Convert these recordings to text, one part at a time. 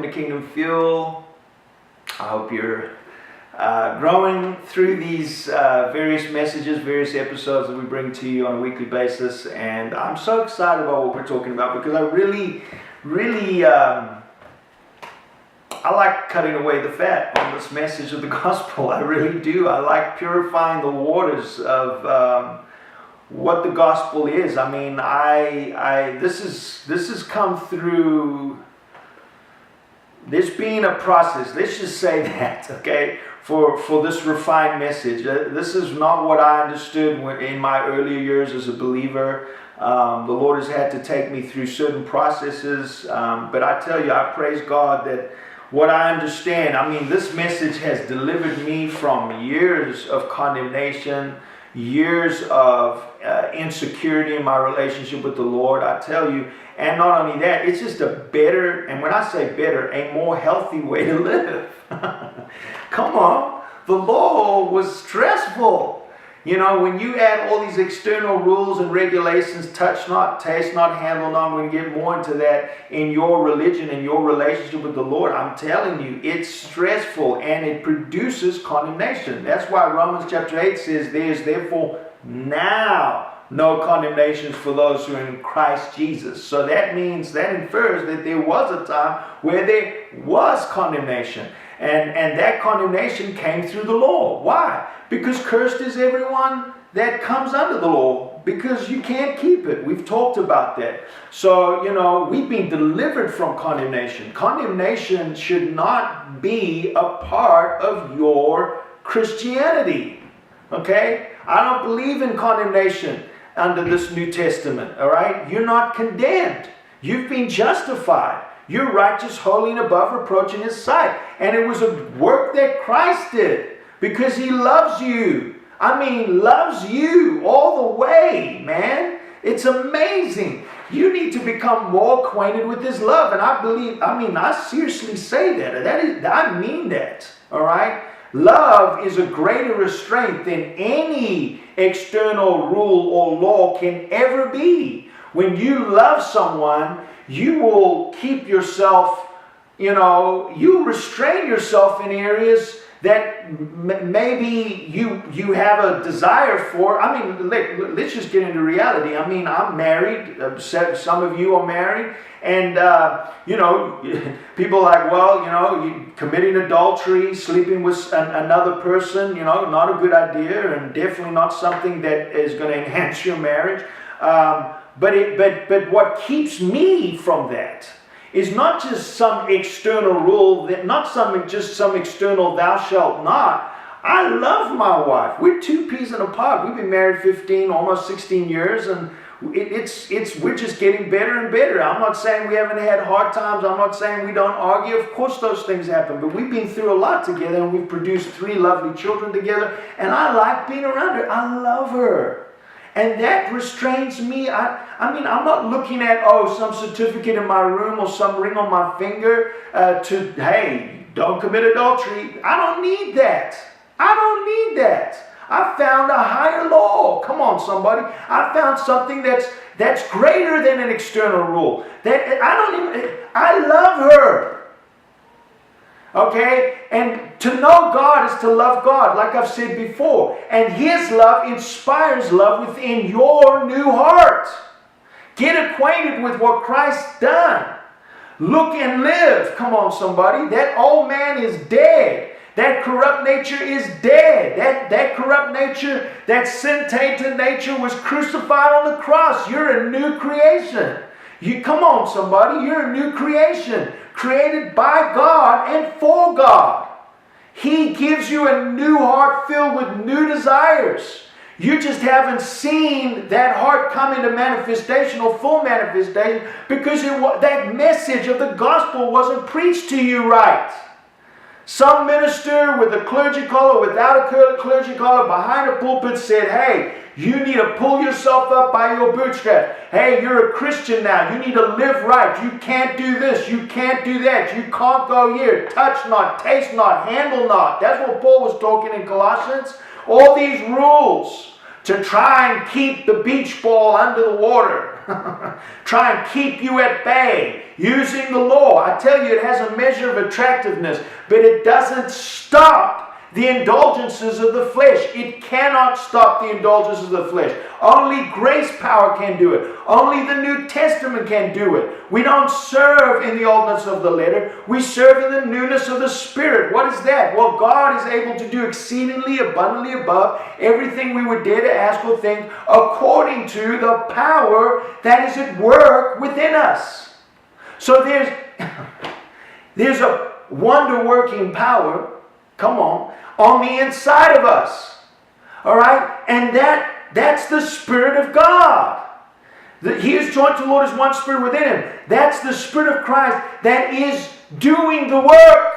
to Kingdom Fuel. I hope you're growing through these various messages, various episodes that we bring to you on a weekly basis. And I'm so excited about what we're talking about because I really I like cutting away the fat on this message of the gospel. I really do. I like purifying the waters of what the gospel is. I mean, this has come through. There's been a process. Let's just say that, okay, for this refined message. This is not what I understood in my earlier years as a believer. The Lord has had to take me through certain processes, but I tell you, I praise God that what I understand, I mean, this message has delivered me from years of condemnation, years of insecurity in my relationship with the Lord, I tell you. And not only that, it's just a better, and when I say better, a more healthy way to live. Come on, the law was stressful. You know, when you add all these external rules and regulations, touch not, taste not, handle not, I'm going to get more into that in your religion and your relationship with the Lord. I'm telling you, it's stressful and it produces condemnation. That's why Romans chapter 8 says, there is therefore now no condemnation for those who are in Christ Jesus. So that means, that infers that there was a time where there was condemnation. And that condemnation came through the law. Why? Because cursed is everyone that comes under the law, because you can't keep it. We've talked about that. So, you know, we've been delivered from condemnation. Condemnation should not be a part of your Christianity. Okay? I don't believe in condemnation under this New Testament. All right? You're not condemned. You've been justified. You're righteous, holy, and above reproach in His sight. And it was a work that Christ did because He loves you. I mean, loves you all the way, man. It's amazing. You need to become more acquainted with His love. And I seriously say that. I mean that. All right? Love is a greater restraint than any external rule or law can ever be. When you love someone, you will keep yourself, you restrain yourself in areas that maybe you have a desire for. I mean, let's just get into reality. I mean, I'm married. Some of you are married. And, people are like, well, you committing adultery, sleeping with another person, not a good idea and definitely not something that is going to enhance your marriage. But what keeps me from that is not just some external rule, not just some external thou shalt not. I love my wife. We're two peas in a pod. We've been married 15, almost 16 years, and we're just getting better and better. I'm not saying we haven't had hard times. I'm not saying we don't argue. Of course those things happen, but we've been through a lot together, and we've produced 3 lovely children together, and I like being around her. I love her. And that restrains me. I mean, I'm not looking at, some certificate in my room or some ring on my finger hey, don't commit adultery. I don't need that. I found a higher law. Come on, somebody. I found something that's greater than an external rule. I love her. Okay? And to know God is to love God, like I've said before. And His love inspires love within your new heart. Get acquainted with what Christ's done. Look and live. Come on, somebody. That old man is dead. That corrupt nature is dead. That corrupt nature, that sin-tainted nature was crucified on the cross. You're a new creation. Come on, somebody. You're a new creation. Created by God and for God. He gives you a new heart filled with new desires. You just haven't seen that heart come into manifestation or full manifestation because that message of the gospel wasn't preached to you right. Some minister with a clergy collar, without a clergy collar, behind a pulpit said, hey, you need to pull yourself up by your bootstraps. Hey, you're a Christian now. You need to live right. You can't do this. You can't do that. You can't go here. Touch not, taste not, handle not. That's what Paul was talking in Colossians. All these rules to try and keep the beach ball under the water. try and keep you at bay using the law. I tell you, it has a measure of attractiveness, but it doesn't stop the indulgences of the flesh. It cannot stop the indulgences of the flesh. Only grace power can do it. Only the New Testament can do it. We don't serve in the oldness of the letter. We serve in the newness of the Spirit. What is that? Well, God is able to do exceedingly abundantly above everything we would dare to ask or think, according to the power that is at work within us. So there's a wonder-working power, come on the inside of us. All right? And that's the Spirit of God. He is joined to the Lord as one Spirit within him. That's the Spirit of Christ that is doing the work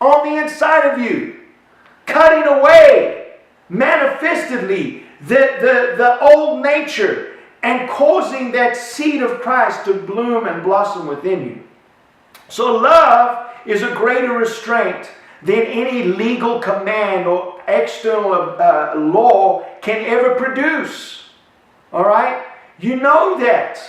on the inside of you. Cutting away, manifestedly, the old nature and causing that seed of Christ to bloom and blossom within you. So love is a greater restraint than any legal command or external law can ever produce. All right? You know that.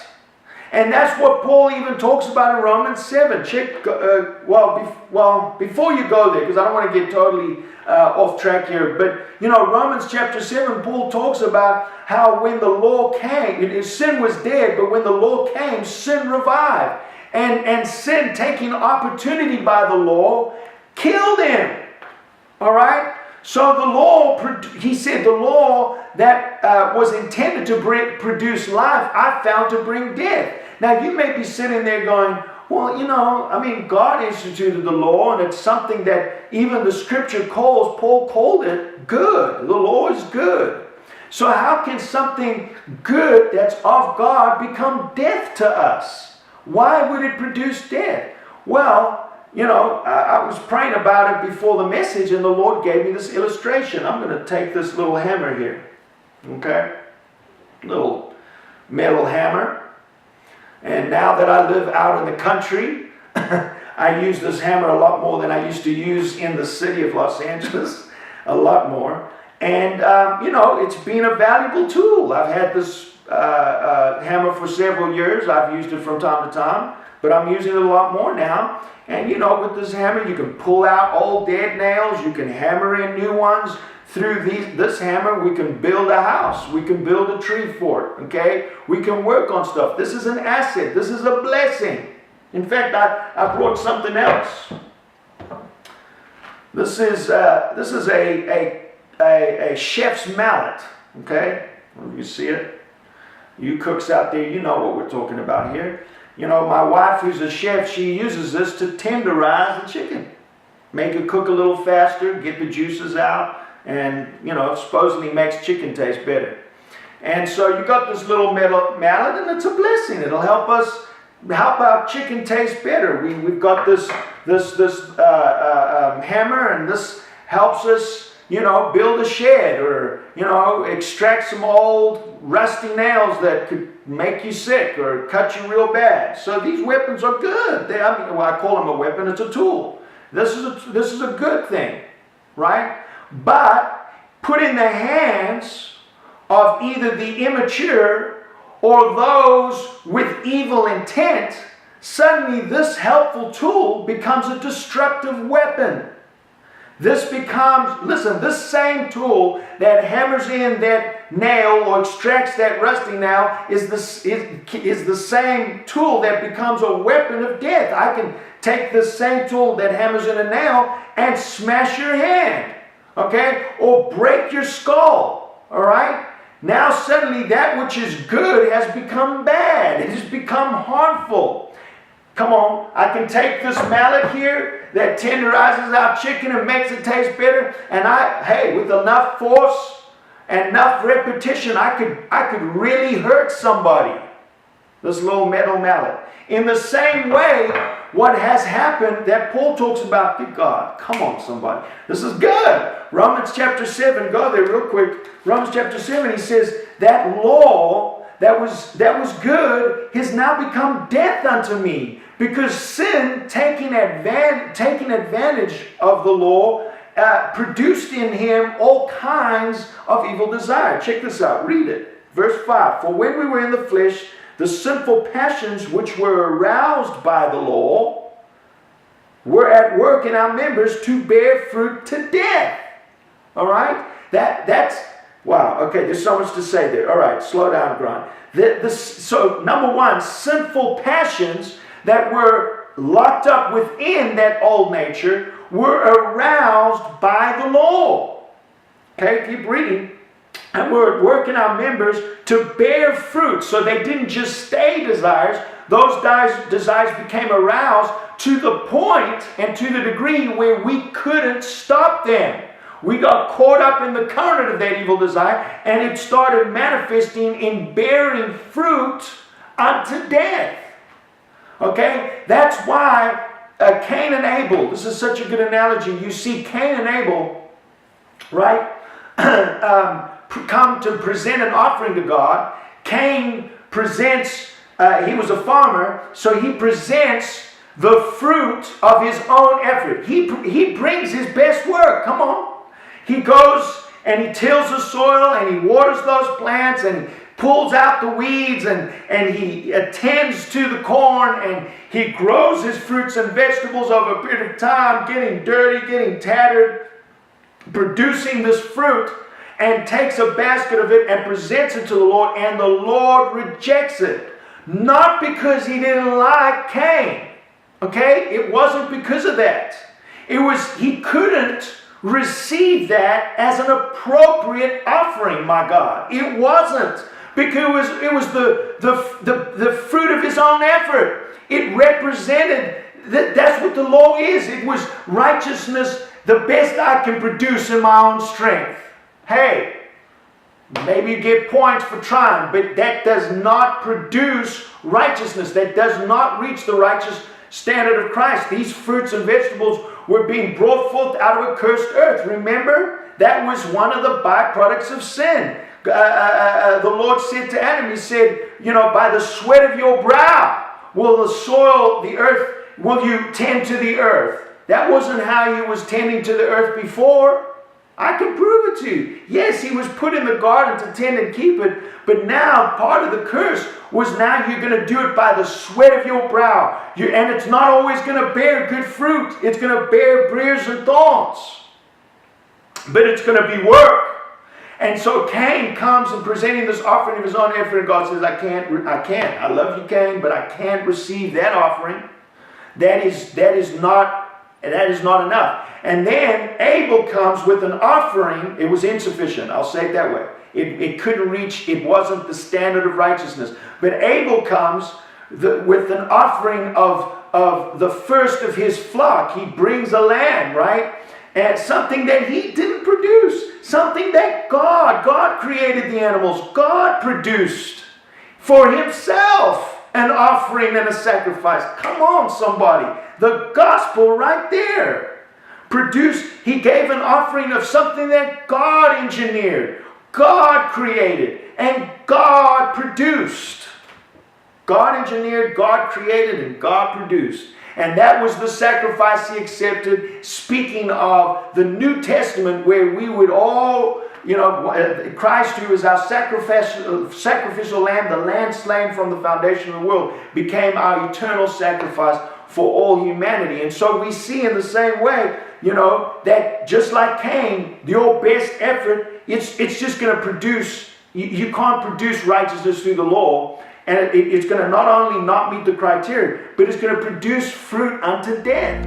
And that's what Paul even talks about in Romans 7. Check, before you go there, because I don't want to get totally off track here, but Romans chapter 7, Paul talks about how when the law came, sin was dead, but when the law came, sin revived. And sin, taking opportunity by the law, killed him. All right? So the law, he said, the law that was intended to produce life, I found to bring death. Now you may be sitting there going, well, God instituted the law, and it's something that even the scripture Paul called it good. The law is good. So how can something good that's of God become death to us? Why would it produce death? Well, I was praying about it before the message, and the Lord gave me this illustration. I'm going to take this little hammer here, okay? Little metal hammer. And now that I live out in the country, I use this hammer a lot more than I used to use in the city of Los Angeles, a lot more. And, it's been a valuable tool. I've had this hammer for several years. I've used it from time to time, but I'm using it a lot more now. And with this hammer, you can pull out old dead nails. You can hammer in new ones. Through this hammer, we can build a house. We can build a tree fort. Okay? We can work on stuff. This is an asset. This is a blessing. In fact, I brought something else. This is a chef's mallet. Okay? You see it? You cooks out there, you know what we're talking about here. My wife, who's a chef, she uses this to tenderize the chicken. Make it cook a little faster, get the juices out, and, it supposedly makes chicken taste better. And so you got this little metal mallet, and it's a blessing. It'll help our chicken taste better. We've got this hammer, and this helps us, build a shed or, extract some old rusty nails that could make you sick or cut you real bad. So these weapons are good. I call them a weapon. It's a tool. This is a good thing, right? But put in the hands of either the immature or those with evil intent, suddenly this helpful tool becomes a destructive weapon. This becomes, this same tool that hammers in that nail or extracts that rusty nail is the same tool that becomes a weapon of death. I can take this same tool that hammers in a nail and smash your hand, okay? Or break your skull, all right? Now suddenly that which is good has become bad. It has become harmful. Come on, I can take this mallet here that tenderizes our chicken and makes it taste better, and with enough force and enough repetition, I could really hurt somebody. This little metal mallet. In the same way, what has happened that Paul talks about, good God, come on somebody. This is good. Romans chapter 7, go there real quick. Romans chapter 7, he says, that law that was good has now become death unto me. Because sin, taking advantage of the law, produced in him all kinds of evil desire. Check this out. Read it. Verse 5. For when we were in the flesh, the sinful passions which were aroused by the law were at work in our members to bear fruit to death. All right? That's, wow, okay, there's so much to say there. All right, slow down, Grant. So, number one, sinful passions that were locked up within that old nature were aroused by the law. Okay, keep reading. And were at work in our members to bear fruit. So they didn't just stay desires. Those desires became aroused to the point and to the degree where we couldn't stop them. We got caught up in the current of that evil desire, and it started manifesting in bearing fruit unto death. Okay? That's why Cain and Abel, this is such a good analogy. You see Cain and Abel, right? Come to present an offering to God. Cain presents, he was a farmer, so he presents the fruit of his own effort. He brings his best work. Come on. He goes and he tills the soil and he waters those plants and pulls out the weeds and he attends to the corn and he grows his fruits and vegetables over a period of time, getting dirty, getting tattered, producing this fruit, and takes a basket of it and presents it to the Lord, and the Lord rejects it. Not because he didn't like Cain. Okay? It wasn't because of that. It was, he couldn't receive that as an appropriate offering, my God. It wasn't. Because it was the fruit of his own effort. It represented, that's what the law is. It was righteousness, the best I can produce in my own strength. Hey, maybe you get points for trying, but that does not produce righteousness. That does not reach the righteous standard of Christ. These fruits and vegetables were being brought forth out of a cursed earth. Remember, that was one of the byproducts of sin. The Lord said to Adam, he said, by the sweat of your brow will the soil, the earth, will you tend to the earth. That wasn't how he was tending to the earth before. I can prove it to you. Yes, he was put in the garden to tend and keep it, but now part of the curse was now you're going to do it by the sweat of your brow. And it's not always going to bear good fruit. It's going to bear briars and thorns. But it's going to be work. And so Cain comes and presenting this offering of his own effort, and God says, I can't. I love you, Cain, but I can't receive that offering. That is not enough. And then Abel comes with an offering. It was insufficient. I'll say it that way. It couldn't reach, it wasn't the standard of righteousness. But Abel comes with an offering of the first of his flock. He brings a lamb, right? And something that he didn't produce. Something that God created the animals. God produced for himself an offering and a sacrifice. Come on, somebody. The gospel right there. He gave an offering of something that God engineered, God created, and God produced. God engineered, God created, and God produced. And that was the sacrifice he accepted, speaking of the New Testament, where we would all, Christ, who is our sacrificial lamb, the lamb slain from the foundation of the world, became our eternal sacrifice for all humanity. And so we see in the same way, that just like Cain, your best effort, it's just going to produce, you can't produce righteousness through the law, and it's going to not only not meet the criteria, but it's going to produce fruit unto death.